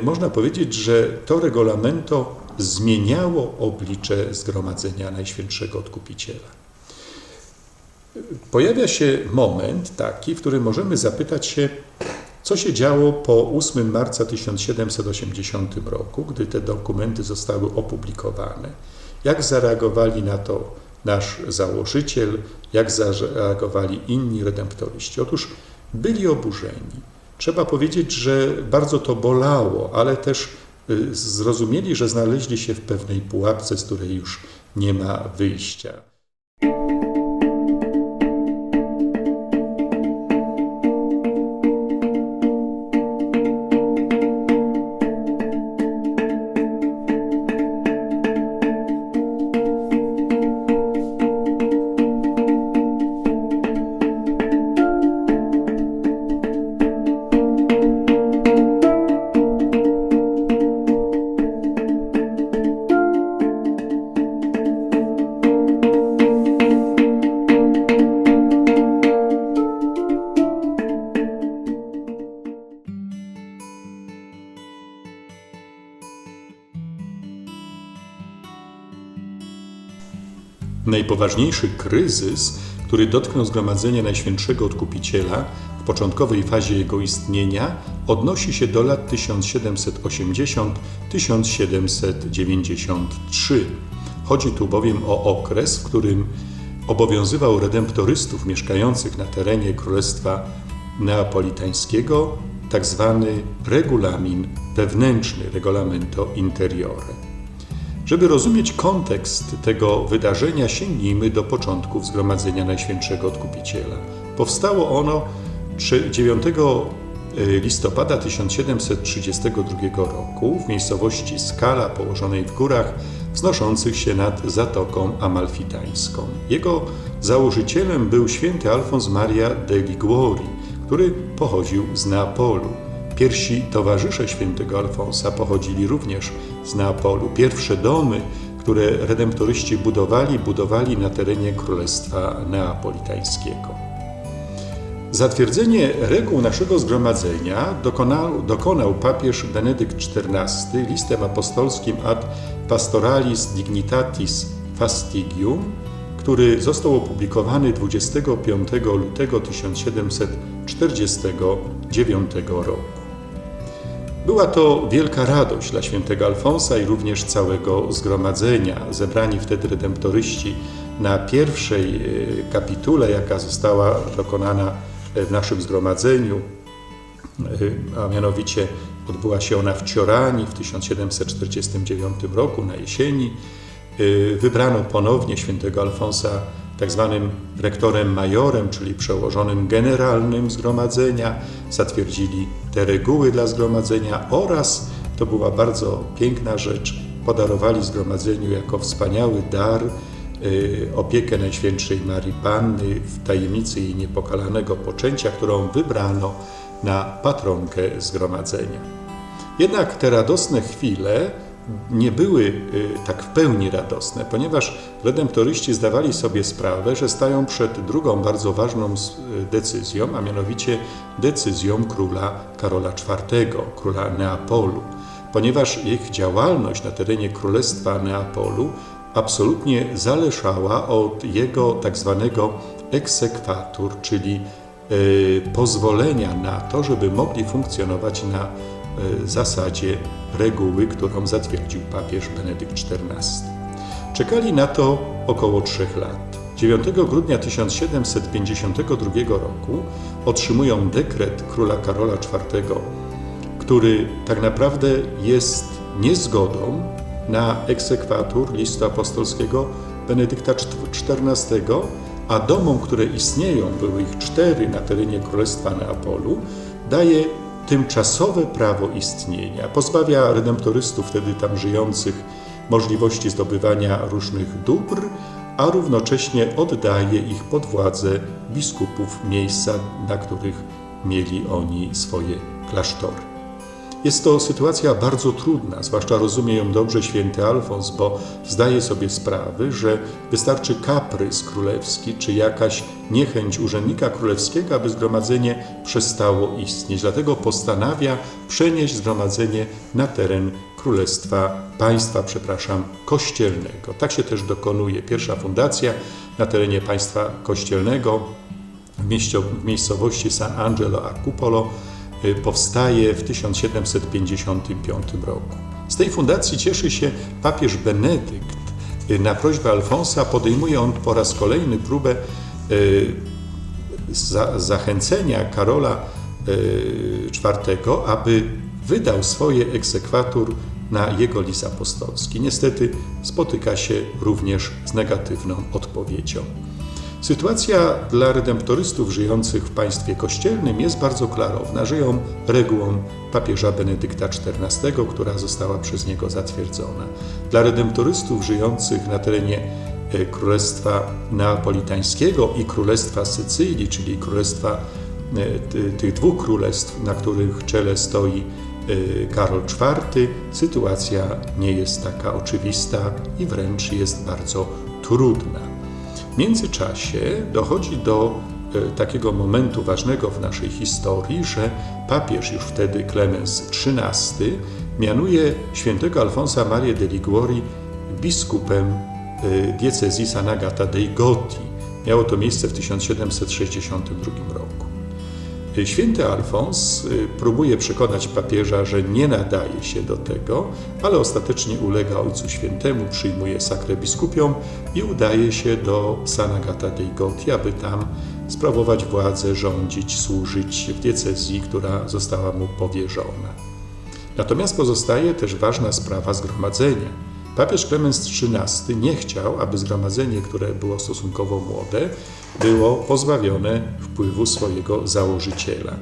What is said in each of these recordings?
Można powiedzieć, że to regulamento zmieniało oblicze Zgromadzenia Najświętszego Odkupiciela. Pojawia się moment taki, w którym możemy zapytać się, co się działo po 8 marca 1780 roku, gdy te dokumenty zostały opublikowane. Jak zareagowali na to nasz założyciel, jak zareagowali inni redemptoryści. Otóż byli oburzeni. Trzeba powiedzieć, że bardzo to bolało, ale też zrozumieli, że znaleźli się w pewnej pułapce, z której już nie ma wyjścia. Najpoważniejszy kryzys, który dotknął Zgromadzenie Najświętszego Odkupiciela w początkowej fazie jego istnienia, odnosi się do lat 1780-1793. Chodzi tu bowiem o okres, w którym obowiązywał redemptorystów mieszkających na terenie Królestwa Neapolitańskiego tzw. regulamin wewnętrzny, Regolamento Interiore. Żeby rozumieć kontekst tego wydarzenia, sięgnijmy do początków Zgromadzenia Najświętszego Odkupiciela. Powstało ono 9 listopada 1732 roku w miejscowości Scala położonej w górach wznoszących się nad Zatoką Amalfitańską. Jego założycielem był święty Alfons Maria de Liguori, który pochodził z Neapolu. Pierwsi towarzysze świętego Alfonsa pochodzili również z Neapolu. Pierwsze domy, które redemptoryści budowali na terenie Królestwa Neapolitańskiego. Zatwierdzenie reguł naszego zgromadzenia dokonał papież Benedykt XIV listem apostolskim Ad Pastoralis Dignitatis Fastigium, który został opublikowany 25 lutego 1749 roku. Była to wielka radość dla świętego Alfonsa i również całego zgromadzenia. Zebrani wtedy redemptoryści na pierwszej kapitule, jaka została dokonana w naszym zgromadzeniu, a mianowicie odbyła się ona w Ciorani w 1749 roku na jesieni. Wybrano ponownie świętego Alfonsa tak zwanym rektorem majorem, czyli przełożonym generalnym zgromadzenia, zatwierdzili te reguły dla zgromadzenia oraz, to była bardzo piękna rzecz, podarowali zgromadzeniu jako wspaniały dar opiekę Najświętszej Marii Panny w tajemnicy jej niepokalanego poczęcia, którą wybrano na patronkę zgromadzenia. Jednak te radosne chwile nie były tak w pełni radosne, ponieważ redemptoryści zdawali sobie sprawę, że stają przed drugą bardzo ważną decyzją, a mianowicie decyzją króla Karola IV, króla Neapolu, ponieważ ich działalność na terenie Królestwa Neapolu absolutnie zależała od jego tak zwanego exequatur, czyli pozwolenia na to, żeby mogli funkcjonować na zasadzie reguły, którą zatwierdził papież Benedykt XIV. Czekali na to około 3 lat. 9 grudnia 1752 roku otrzymują dekret króla Karola IV, który tak naprawdę jest niezgodą na exequatur listu apostolskiego Benedykta XIV, a domom, które istnieją, były ich 4 na terenie Królestwa Neapolu, daje tymczasowe prawo istnienia. Pozbawia redemptorystów wtedy tam żyjących możliwości zdobywania różnych dóbr, a równocześnie oddaje ich pod władzę biskupów miejsca, na których mieli oni swoje klasztory. Jest to sytuacja bardzo trudna, zwłaszcza rozumie ją dobrze święty Alfons, bo zdaje sobie sprawę, że wystarczy kaprys królewski czy jakaś niechęć urzędnika królewskiego, aby zgromadzenie przestało istnieć. Dlatego postanawia przenieść zgromadzenie na teren państwa kościelnego. Tak się też dokonuje. Pierwsza fundacja na terenie państwa kościelnego w miejscowości San Angelo a Cupolo powstaje w 1755 roku. Z tej fundacji cieszy się papież Benedykt. Na prośbę Alfonsa podejmuje on po raz kolejny próbę zachęcenia Karola IV, aby wydał swoje egzekwatur na jego list apostolski. Niestety spotyka się również z negatywną odpowiedzią. Sytuacja dla redemptorystów żyjących w państwie kościelnym jest bardzo klarowna. Żyją regułą papieża Benedykta XIV, która została przez niego zatwierdzona. Dla redemptorystów żyjących na terenie Królestwa Neapolitańskiego i Królestwa Sycylii, czyli królestwa tych dwóch królestw, na których czele stoi Karol IV, sytuacja nie jest taka oczywista i wręcz jest bardzo trudna. W międzyczasie dochodzi do takiego momentu ważnego w naszej historii, że papież już wtedy Klemens XIII mianuje świętego Alfonsa Marię de Liguori biskupem diecezji Sant'Agata dei Goti. Miało to miejsce w 1762 roku. Święty Alfons próbuje przekonać papieża, że nie nadaje się do tego, ale ostatecznie ulega Ojcu Świętemu, przyjmuje sakrę biskupią i udaje się do Sant'Agata dei Goti, aby tam sprawować władzę, rządzić, służyć w diecezji, która została mu powierzona. Natomiast pozostaje też ważna sprawa zgromadzenia. Papież Klemens XIII nie chciał, aby zgromadzenie, które było stosunkowo młode, było pozbawione wpływu swojego założyciela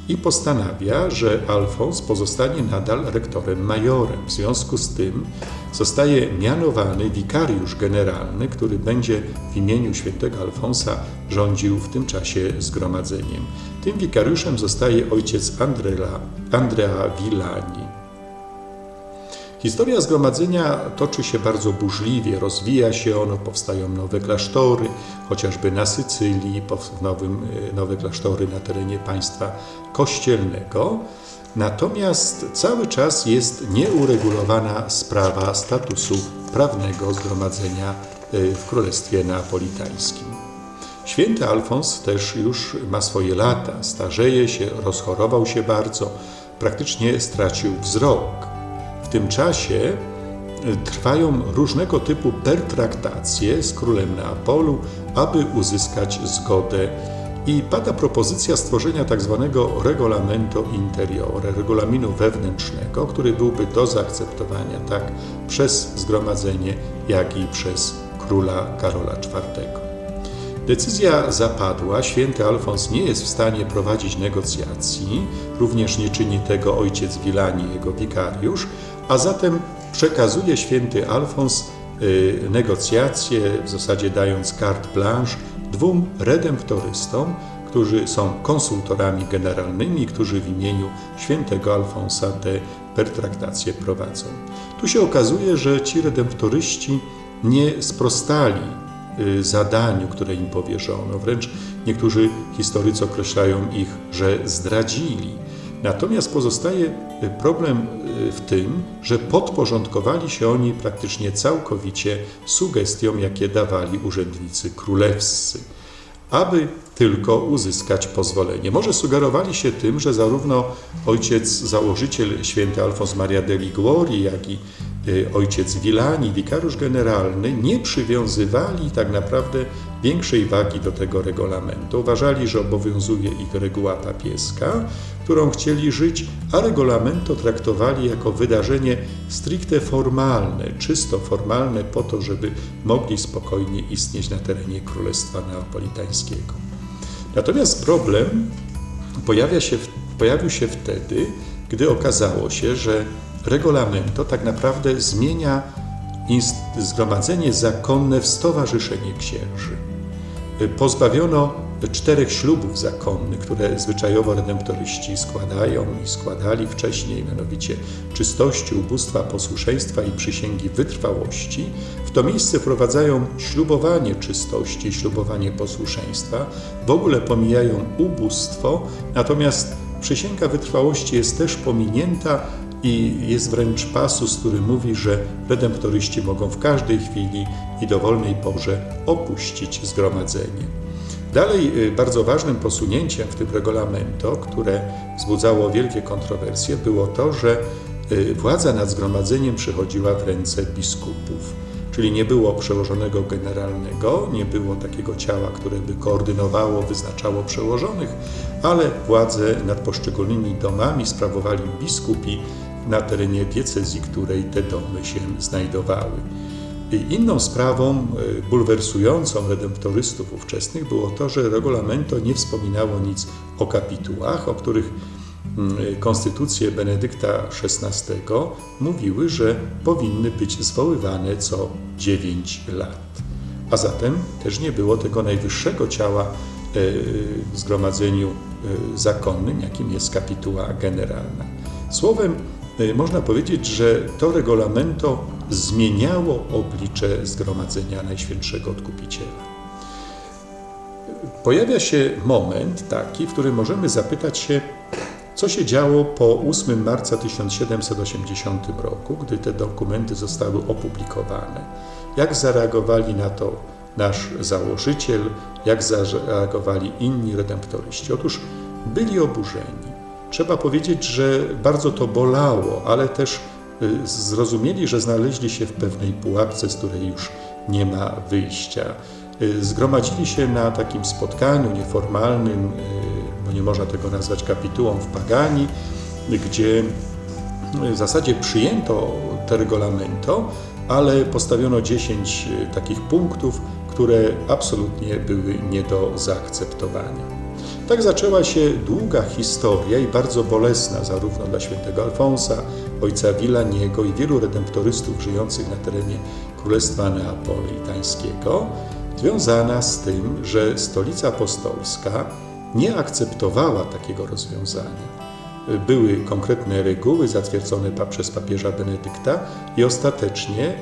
i postanawia, że Alfons pozostanie nadal rektorem majorem. W związku z tym zostaje mianowany wikariusz generalny, który będzie w imieniu świętego Alfonsa rządził w tym czasie zgromadzeniem. Tym wikariuszem zostaje ojciec Andrea Villani. Historia zgromadzenia toczy się bardzo burzliwie, rozwija się ono, powstają nowe klasztory, chociażby na Sycylii, nowe klasztory na terenie państwa kościelnego. Natomiast cały czas jest nieuregulowana sprawa statusu prawnego zgromadzenia w Królestwie Neapolitańskim. Święty Alfons też już ma swoje lata, starzeje się, rozchorował się bardzo, praktycznie stracił wzrok. W tym czasie trwają różnego typu pertraktacje z królem Neapolu, aby uzyskać zgodę i pada propozycja stworzenia tzw. regolamento interiore, regulaminu wewnętrznego, który byłby do zaakceptowania tak przez zgromadzenie, jak i przez króla Karola IV. Decyzja zapadła, święty Alfons nie jest w stanie prowadzić negocjacji, również nie czyni tego ojciec Villani, jego wikariusz, a zatem przekazuje święty Alfons negocjacje, w zasadzie dając carte blanche dwóm redemptorystom, którzy są konsultorami generalnymi, którzy w imieniu świętego Alfonsa te pertraktacje prowadzą. Tu się okazuje, że ci redemptoryści nie sprostali zadaniu, które im powierzono. Wręcz niektórzy historycy określają ich, że zdradzili. Natomiast pozostaje problem w tym, że podporządkowali się oni praktycznie całkowicie sugestiom, jakie dawali urzędnicy królewscy, aby tylko uzyskać pozwolenie. Może sugerowali się tym, że zarówno ojciec założyciel święty Alfons Maria de Liguori, jak i ojciec Villani, wikariusz generalny, nie przywiązywali tak naprawdę większej wagi do tego regulamentu. Uważali, że obowiązuje ich reguła papieska, którą chcieli żyć, a regulamento traktowali jako wydarzenie stricte formalne, czysto formalne, po to, żeby mogli spokojnie istnieć na terenie Królestwa Neapolitańskiego. Natomiast problem pojawił się wtedy, gdy okazało się, że regulamento tak naprawdę zmienia zgromadzenie zakonne w stowarzyszenie księży. Pozbawiono 4 ślubów zakonnych, które zwyczajowo redemptoryści składają i składali wcześniej, mianowicie czystości, ubóstwa, posłuszeństwa i przysięgi wytrwałości, w to miejsce wprowadzają ślubowanie czystości, ślubowanie posłuszeństwa, w ogóle pomijają ubóstwo, natomiast przysięga wytrwałości jest też pominięta i jest wręcz pasus, który mówi, że redemptoryści mogą w każdej chwili i dowolnej porze opuścić zgromadzenie. Dalej bardzo ważnym posunięciem w tym regulamento, które wzbudzało wielkie kontrowersje, było to, że władza nad zgromadzeniem przechodziła w ręce biskupów. Czyli nie było przełożonego generalnego, nie było takiego ciała, które by koordynowało, wyznaczało przełożonych, ale władzę nad poszczególnymi domami sprawowali biskupi na terenie diecezji, której te domy się znajdowały. Inną sprawą bulwersującą redemptorystów ówczesnych było to, że regulamento nie wspominało nic o kapitułach, o których konstytucje Benedykta XVI mówiły, że powinny być zwoływane co 9 lat. A zatem też nie było tego najwyższego ciała w zgromadzeniu zakonnym, jakim jest kapituła generalna. Słowem, można powiedzieć, że to regulamento zmieniało oblicze zgromadzenia Najświętszego Odkupiciela. Pojawia się moment taki, w którym możemy zapytać się, co się działo po 8 marca 1780 roku, gdy te dokumenty zostały opublikowane. Jak zareagowali na to nasz założyciel, jak zareagowali inni redemptoryści? Otóż byli oburzeni. Trzeba powiedzieć, że bardzo to bolało, ale też zrozumieli, że znaleźli się w pewnej pułapce, z której już nie ma wyjścia. Zgromadzili się na takim spotkaniu nieformalnym, bo nie można tego nazwać kapitułą, w Pagani, gdzie w zasadzie przyjęto te regulamento, ale postawiono 10 takich punktów, które absolutnie były nie do zaakceptowania. Tak zaczęła się długa historia i bardzo bolesna zarówno dla świętego Alfonsa, ojca Villaniego i wielu redemptorystów żyjących na terenie Królestwa Neapolitańskiego, związana z tym, że Stolica Apostolska nie akceptowała takiego rozwiązania. Były konkretne reguły zatwierdzone przez papieża Benedykta i ostatecznie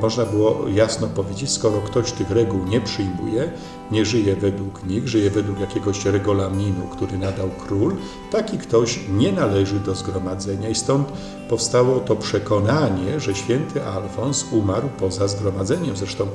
można było jasno powiedzieć, skoro ktoś tych reguł nie przyjmuje, nie żyje według nich, żyje według jakiegoś regulaminu, który nadał król, taki ktoś nie należy do zgromadzenia i stąd powstało to przekonanie, że święty Alfons umarł poza zgromadzeniem. Zresztą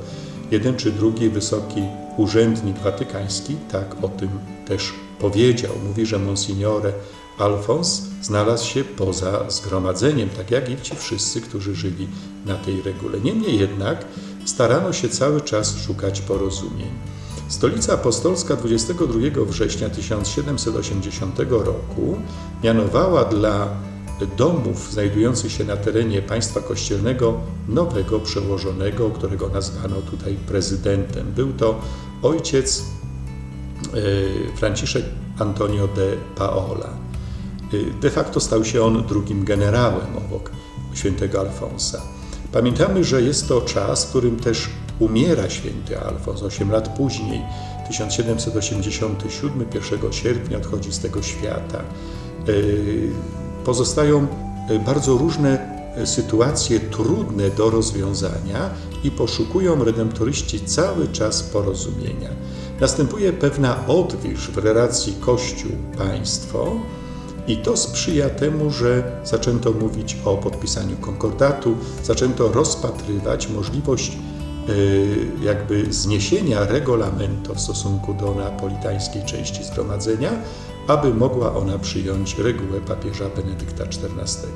jeden czy drugi wysoki urzędnik watykański tak o tym też powiedział. Mówi, że Monsignore Alfons znalazł się poza zgromadzeniem, tak jak i ci wszyscy, którzy żyli na tej regule. Niemniej jednak starano się cały czas szukać porozumień. Stolica Apostolska 22 września 1780 roku mianowała dla domów znajdujących się na terenie państwa kościelnego nowego przełożonego, którego nazwano tutaj prezydentem. Był to ojciec Franciszek Antonio de Paola. De facto stał się on drugim generałem obok świętego Alfonsa. Pamiętamy, że jest to czas, w którym też umiera święty Alfons. 8 lat później, 1787, 1 sierpnia odchodzi z tego świata. Pozostają bardzo różne sytuacje trudne do rozwiązania i poszukują redemptoryści cały czas porozumienia. Następuje pewna odwilż w relacji Kościół-państwo i to sprzyja temu, że zaczęto mówić o podpisaniu konkordatu, zaczęto rozpatrywać możliwość jakby zniesienia regulamentu w stosunku do neapolitańskiej części zgromadzenia, aby mogła ona przyjąć regułę papieża Benedykta XIV.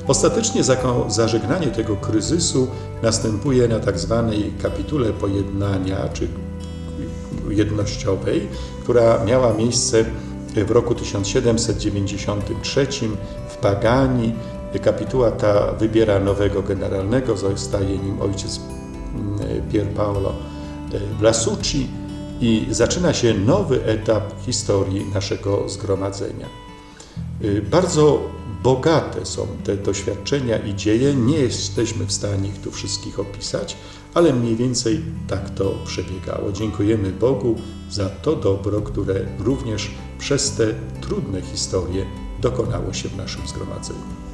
Ostatecznie zażegnanie tego kryzysu następuje na tak zwanej kapitule pojednania, czy jednościowej, która miała miejsce w roku 1793 w Pagani. Kapituła ta wybiera nowego generalnego, zostaje nim ojciec Pier Paolo Blasucci i zaczyna się nowy etap historii naszego zgromadzenia. Bardzo bogate są te doświadczenia i dzieje. Nie jesteśmy w stanie ich tu wszystkich opisać, ale mniej więcej tak to przebiegało. Dziękujemy Bogu za to dobro, które również przez te trudne historie dokonało się w naszym zgromadzeniu.